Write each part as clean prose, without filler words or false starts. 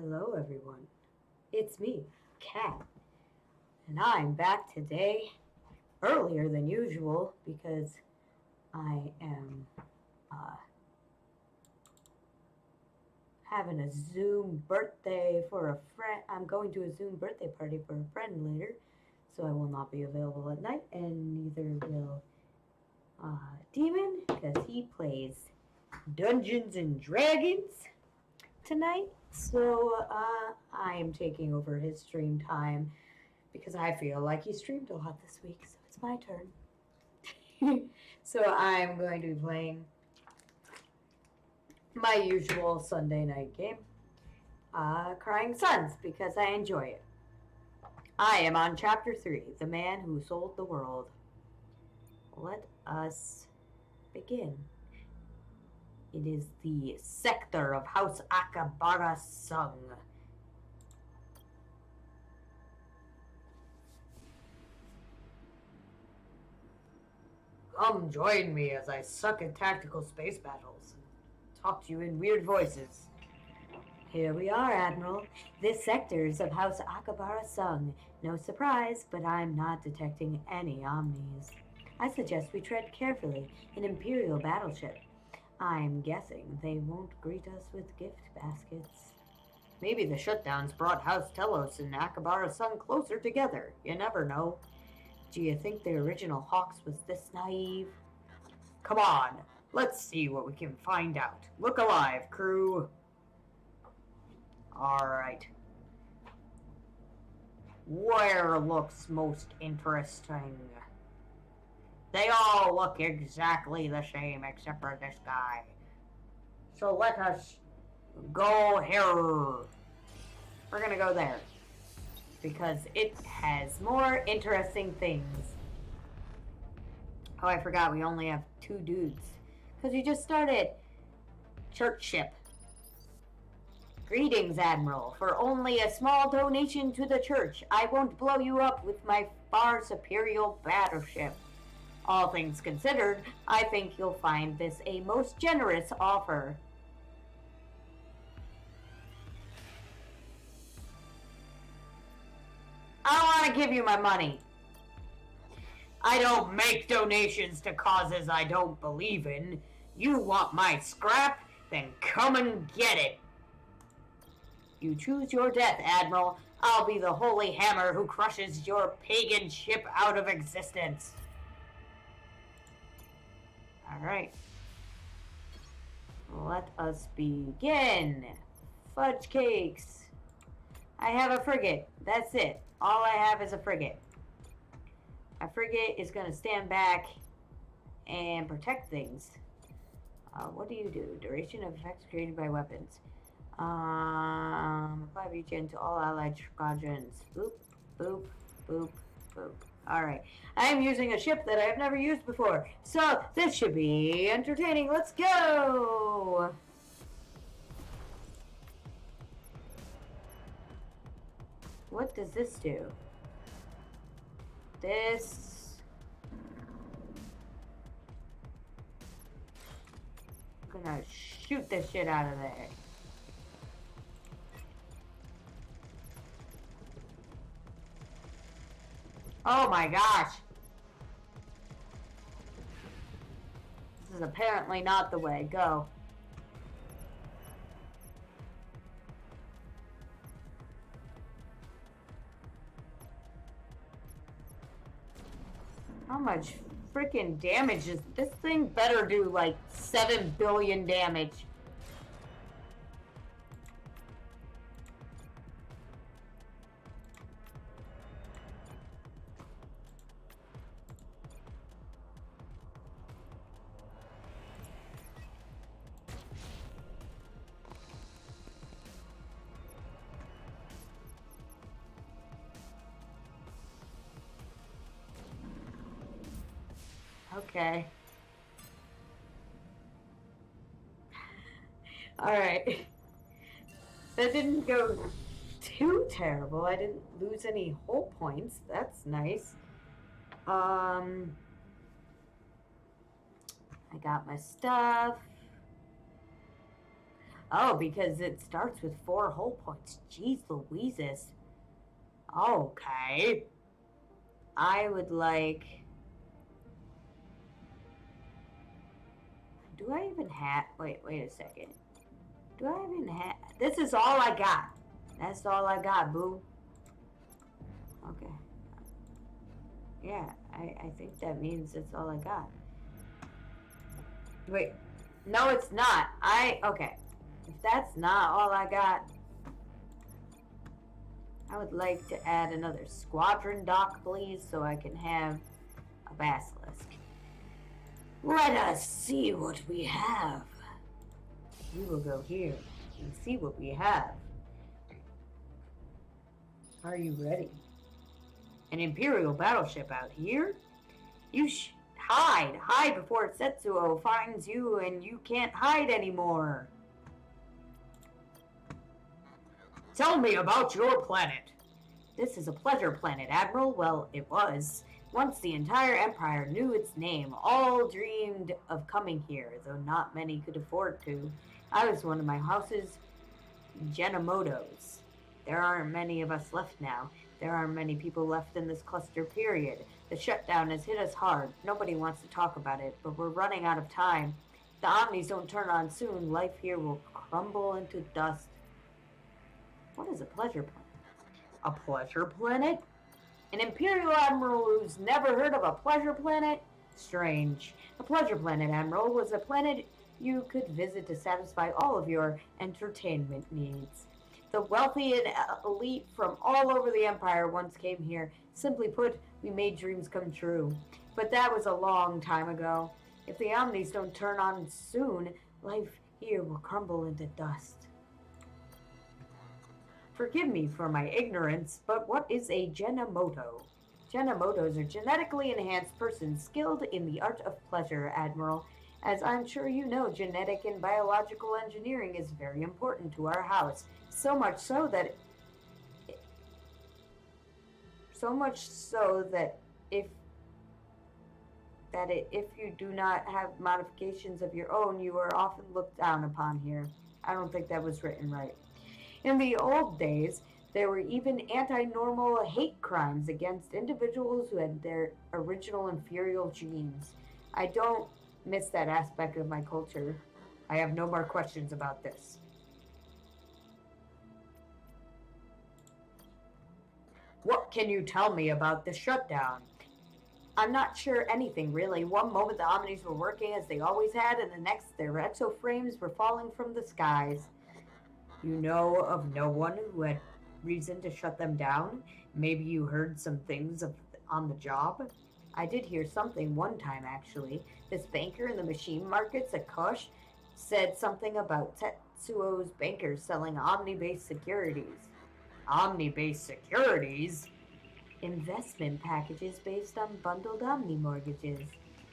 Hello, everyone. It's me, Kat, and I'm back today earlier than usual because I am uh, having a Zoom birthday for a friend. I'm going to a Zoom birthday party for a friend later, so I will not be available at night, and neither will Demon because he plays Dungeons and Dragons tonight. So I am taking over his stream time because I feel like he streamed a lot this week, so it's my turn. So I'm going to be playing my usual Sunday night game, Crying Suns, because I enjoy it. I am on Chapter 3, The Man Who Sold the World. Let us begin. It is the sector of House Akabara Sung. Come join me as I suck at tactical space battles and talk to you in weird voices. Here we are, Admiral. This sector is of House Akabara Sung. No surprise, but I'm not detecting any omnis. I suggest we tread carefully. An Imperial battleship. I'm guessing they won't greet us with gift baskets. Maybe the shutdowns brought House Telos and Akabara Sung closer together. You never know. Do you think the original Hawks was this naive? Come on, let's see what we can find out. Look alive, crew. Alright. Where looks most interesting? They all look exactly the same except for this guy. So let us go here. We're gonna go there because it has more interesting things. Oh, I forgot we only have 2 dudes. Because we just started church ship. Greetings, Admiral. For only a small donation to the church, I won't blow you up with my far superior battleship. All things considered, I think you'll find this a most generous offer. I want to give you my money. I don't make donations to causes I don't believe in. You want my scrap? Then come and get it. You choose your death, Admiral. I'll be the holy hammer who crushes your pagan ship out of existence. Alright. Let us begin. Fudge cakes. I have a frigate. That's it. All I have is a frigate. A frigate is going to stand back and protect things. What do you do? Duration of effects created by weapons. Apply regen to all allied squadrons. Boop, boop, boop, boop. Alright. I am using a ship that I have never used before. So, this should be entertaining. Let's go! What does this do? This... I'm gonna shoot this shit out of there. Oh my gosh! This is apparently not the way. Go. How much freaking damage is this thing? Better do like 7 billion damage. Okay. Alright. That didn't go too terrible. I didn't lose any hull points. That's nice. I got my stuff. Oh, because it starts with 4 whole points. Jeez Louises. Okay. I would like... Do I even have... Wait a second. Do I even have... This is all I got. That's all I got, boo. Okay. Yeah, I think that means that's all I got. Wait. No, it's not. Okay. If that's not all I got, I would like to add another squadron dock, please, so I can have a basilisk. Let us see what we have. We will go here and see what we have. Are you ready? An Imperial battleship out here? You hide! Hide before Tetsuo finds you and you can't hide anymore! Tell me about your planet! This is a pleasure planet, Admiral. Well, it was. Once the entire Empire knew its name, all dreamed of coming here, though not many could afford to. I was one of my house's Genomotos. There aren't many of us left now. There aren't many people left in this cluster period. The shutdown has hit us hard. Nobody wants to talk about it, but we're running out of time. If the Omnis don't turn on soon, life here will crumble into dust. What is a pleasure planet? A pleasure planet? An Imperial Admiral who's never heard of a pleasure planet? Strange. A pleasure planet, Admiral, was a planet you could visit to satisfy all of your entertainment needs. The wealthy and elite from all over the Empire once came here. Simply put, we made dreams come true. But that was a long time ago. If the Omnis don't turn on soon, life here will crumble into dust. Forgive me for my ignorance, but what is a Genomoto? Genomotos are genetically enhanced persons skilled in the art of pleasure, Admiral. As I'm sure you know, genetic and biological engineering is very important to our house. So much so that if you do not have modifications of your own, you are often looked down upon here. I don't think that was written right. In the old days, there were even anti-normal hate crimes against individuals who had their original inferior genes. I don't miss that aspect of my culture. I have no more questions about this. What can you tell me about the shutdown? I'm not sure anything, really. One moment the Omnis were working as they always had, and the next their exoframes were falling from the skies. You know of no one who had reason to shut them down? Maybe you heard some things on the job? I did hear something one time, actually. This banker in the machine markets at Kosh said something about Tetsuo's bankers selling Omni-based securities. Omni-based securities? Investment packages based on bundled Omni mortgages.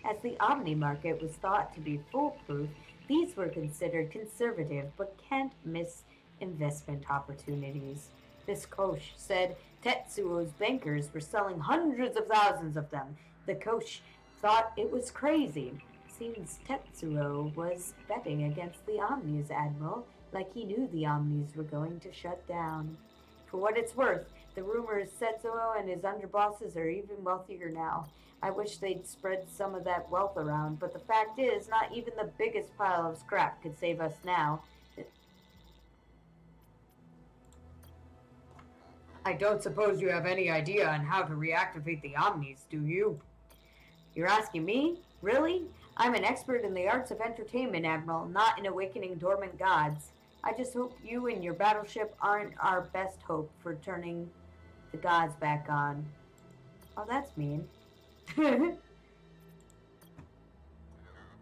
As the Omni market was thought to be foolproof, these were considered conservative but can't miss investment opportunities. This Kosh said Tetsuo's bankers were selling hundreds of thousands of them. The Kosh thought it was crazy. Seems Tetsuo was betting against the Omnis, Admiral, like he knew the Omnis were going to shut down. For what it's worth, the rumor is Tetsuo and his underbosses are even wealthier now. I wish they'd spread some of that wealth around, but the fact is, not even the biggest pile of scrap could save us now. I don't suppose you have any idea on how to reactivate the Omnis, do you? You're asking me? Really? I'm an expert in the arts of entertainment, Admiral, not in awakening dormant gods. I just hope you and your battleship aren't our best hope for turning the gods back on. Oh, that's mean.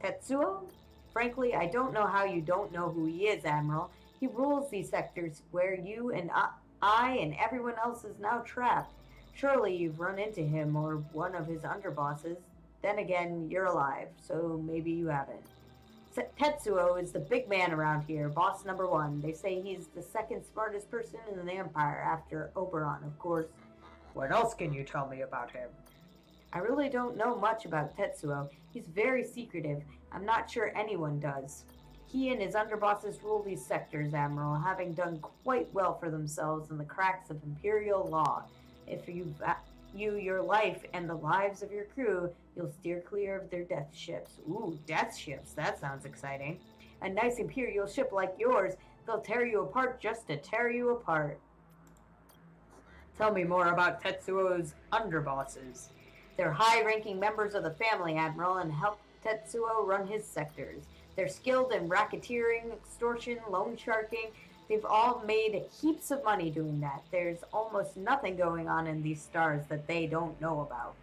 Tetsuo? Frankly, I don't know how you don't know who he is, Admiral. He rules these sectors where you and I and everyone else is now trapped. Surely you've run into him or one of his underbosses. Then again, you're alive, so maybe you haven't. Tetsuo is the big man around here, boss number 1. They say he's the second smartest person in the Empire after Oberon, of course. What else can you tell me about him? I really don't know much about Tetsuo. He's very secretive. I'm not sure anyone does. He and his underbosses rule these sectors, Admiral, having done quite well for themselves in the cracks of Imperial law. If you value your life and the lives of your crew, you'll steer clear of their death ships. Ooh, death ships, that sounds exciting. A nice Imperial ship like yours, they'll tear you apart just to tear you apart. Tell me more about Tetsuo's underbosses. They're high-ranking members of the family, Admiral, and help Tetsuo run his sectors. They're skilled in racketeering, extortion, loan sharking. They've all made heaps of money doing that. There's almost nothing going on in these stars that they don't know about.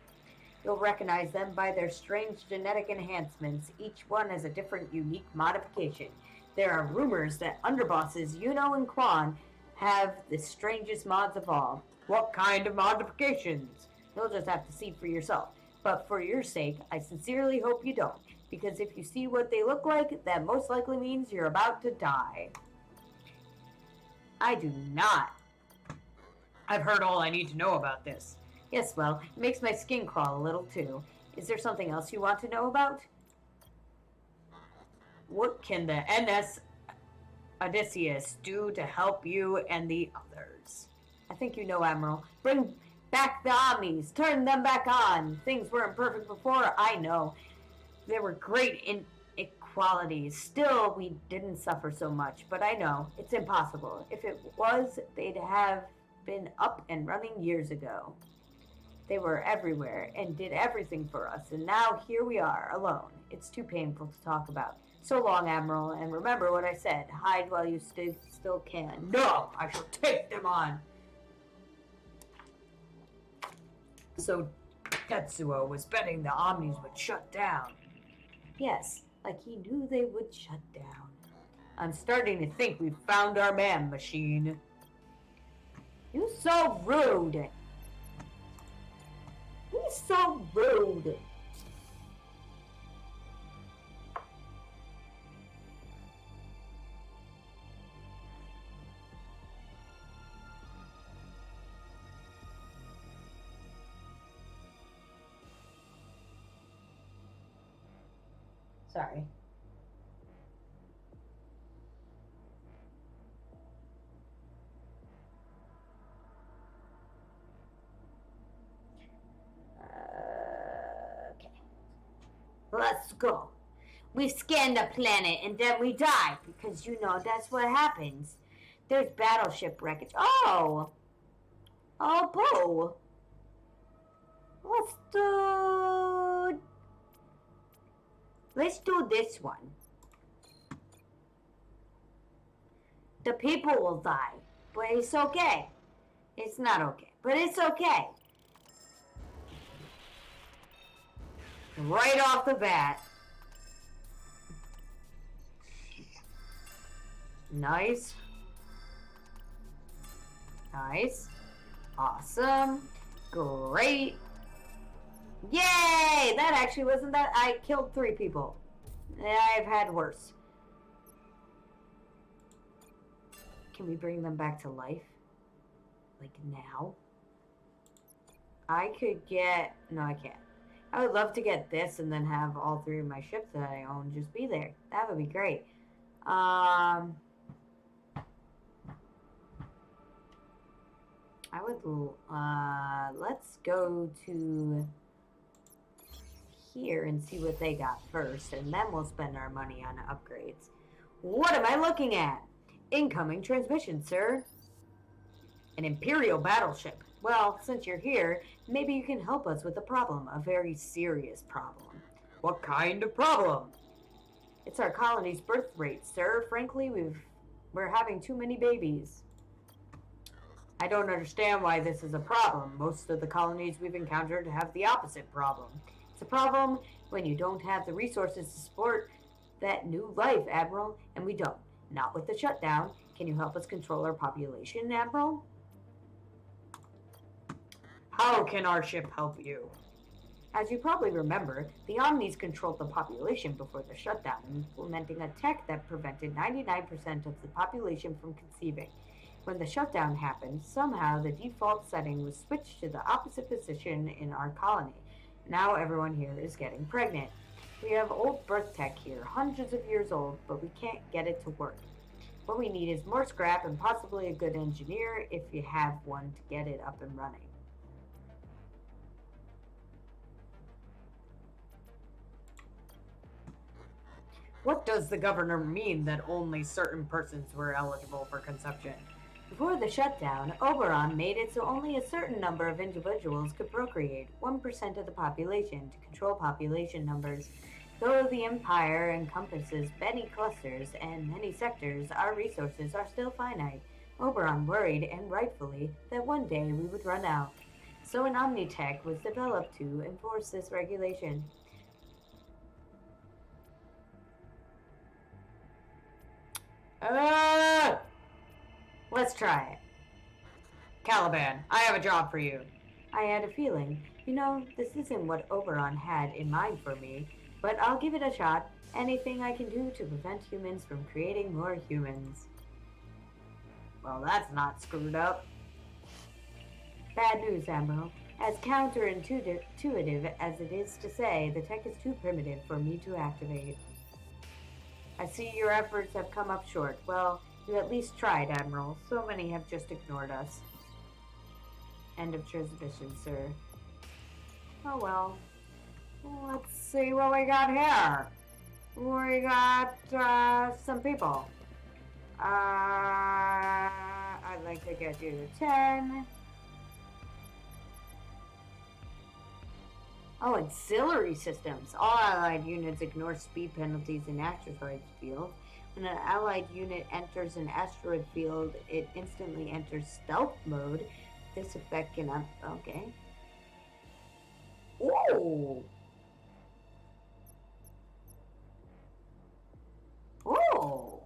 You'll recognize them by their strange genetic enhancements. Each one has a different, unique modification. There are rumors that underbosses Yuno and Quan have the strangest mods of all. What kind of modifications? You'll just have to see for yourself. But for your sake, I sincerely hope you don't. Because if you see what they look like, that most likely means you're about to die. I do not. I've heard all I need to know about this. Yes, well, it makes my skin crawl a little too. Is there something else you want to know about? What can the NS Odysseus do to help you and the others? I think you know, Admiral. Bring back the Omnis. Turn them back on. Things weren't perfect before, I know. There were great inequalities. Still, we didn't suffer so much. But I know, it's impossible. If it was, they'd have been up and running years ago. They were everywhere and did everything for us. And now here we are, alone. It's too painful to talk about. So long, Admiral, and remember what I said. Hide while you still can. No! I shall take them on! So, Tetsuo was betting the Omnis would shut down. Yes, like he knew they would shut down. I'm starting to think we've found our man, Machine. You're so rude! He's so rude! Sorry. Okay. Let's go. We scan the planet and then we die because you know that's what happens. There's battleship wreckage. Oh! Oh, Bo! Let's do this one. The people will die, but it's okay. It's not okay, but it's okay. Right off the bat. Nice. Nice. Awesome. Great. Yay! That actually wasn't that. I killed 3 people. I've had worse. Can we bring them back to life? Like now? I could get... No, I can't. I would love to get this and then have all 3 of my ships that I own just be there. That would be great. I would... let's go to... here and see what they got first, and then we'll spend our money on upgrades. What am I looking at? Incoming transmission, sir. An Imperial battleship. Well, since you're here, maybe you can help us with a problem, a very serious problem. What kind of problem? It's our colony's birth rate, sir. Frankly, we're having too many babies. I don't understand why this is a problem. Most of the colonies we've encountered have the opposite problem. It's a problem when you don't have the resources to support that new life, Admiral, and we don't. Not with the shutdown. Can you help us control our population, Admiral? How can our ship help you? As you probably remember, the Omnis controlled the population before the shutdown, implementing a tech that prevented 99% of the population from conceiving. When the shutdown happened, somehow the default setting was switched to the opposite position in our colony. Now everyone here is getting pregnant. We have old birth tech here, hundreds of years old, but we can't get it to work. What we need is more scrap and possibly a good engineer if you have one to get it up and running. What does the governor mean that only certain persons were eligible for consumption? Before the shutdown, Oberon made it so only a certain number of individuals could procreate, 1% of the population, to control population numbers. Though the Empire encompasses many clusters and many sectors, our resources are still finite. Oberon worried, and rightfully, that one day we would run out. So an Omnitech was developed to enforce this regulation. Let's try it. Caliban, I have a job for you. I had a feeling. You know, this isn't what Oberon had in mind for me, but I'll give it a shot. Anything I can do to prevent humans from creating more humans. Well, that's not screwed up. Bad news, Admiral. As counterintuitive as it is to say, the tech is too primitive for me to activate. I see your efforts have come up short. Well, you at least tried, Admiral. So many have just ignored us. End of transmission, sir. Oh well. Let's see what we got here. We got some people. I'd like to get you to 10. Oh, auxiliary systems. All allied units ignore speed penalties in asteroid field. When an allied unit enters an asteroid field, it instantly enters stealth mode. This effect can okay. Ooh. Oh.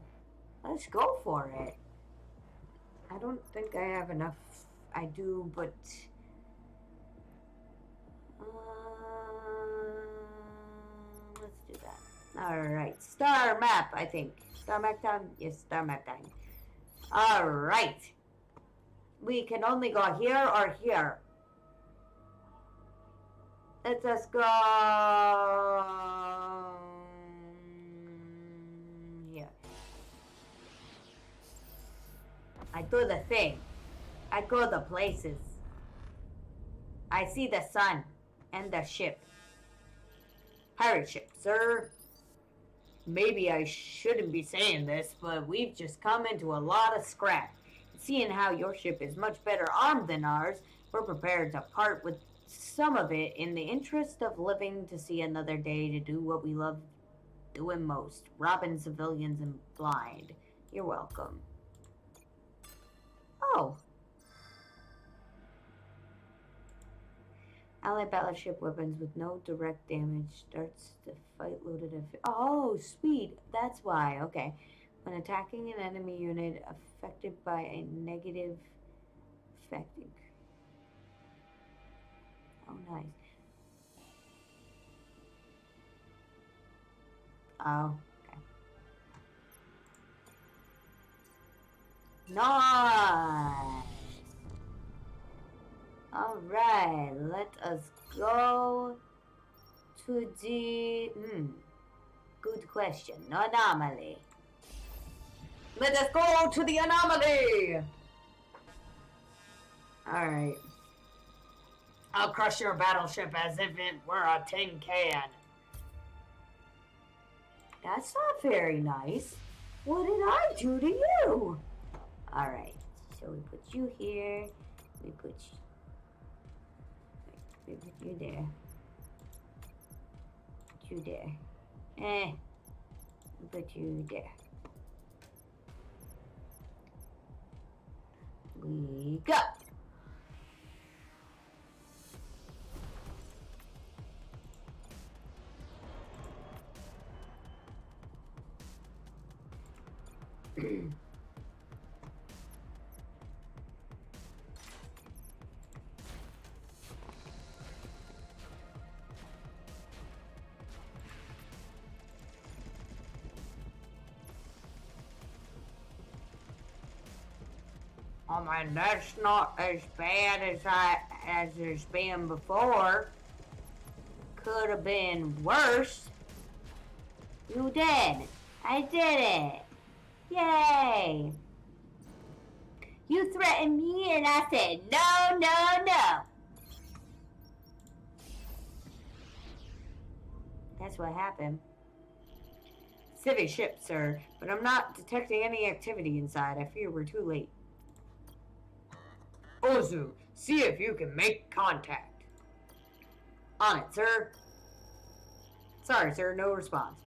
Let's go for it. I don't think I have enough. I do, but let's do that. Alright, star map, I think. Star map time? Yes, star map time. Alright. We can only go here or here. Let us go here. I do the thing. I go the places. I see the sun and the ship. Pirate ship, sir. Maybe I shouldn't be saying this, but we've just come into a lot of scrap. Seeing how your ship is much better armed than ours, we're prepared to part with some of it in the interest of living to see another day to do what we love doing most, robbing civilians and blind. You're welcome. Oh. Allied battleship weapons with no direct damage starts the fight loaded at... Oh, sweet. That's why. Okay. When attacking an enemy unit affected by a negative affecting. Oh, nice. Oh, okay. Nice. Alright, let us go to the... good question. Anomaly. Let us go to the anomaly! Alright. I'll crush your battleship as if it were a tin can. That's not very nice. What did I do to you? Alright, so we put you here. We put you there. Put you there. Put you there. We go. I mean, that's not as bad as it's been before. Could have been worse. You did. I did it. Yay. You threatened me and I said, no, no, no. That's what happened. Civic ship, sir, but I'm not detecting any activity inside. I fear we're too late. Ozu, see if you can make contact. On it, sir. Sorry, sir, no response.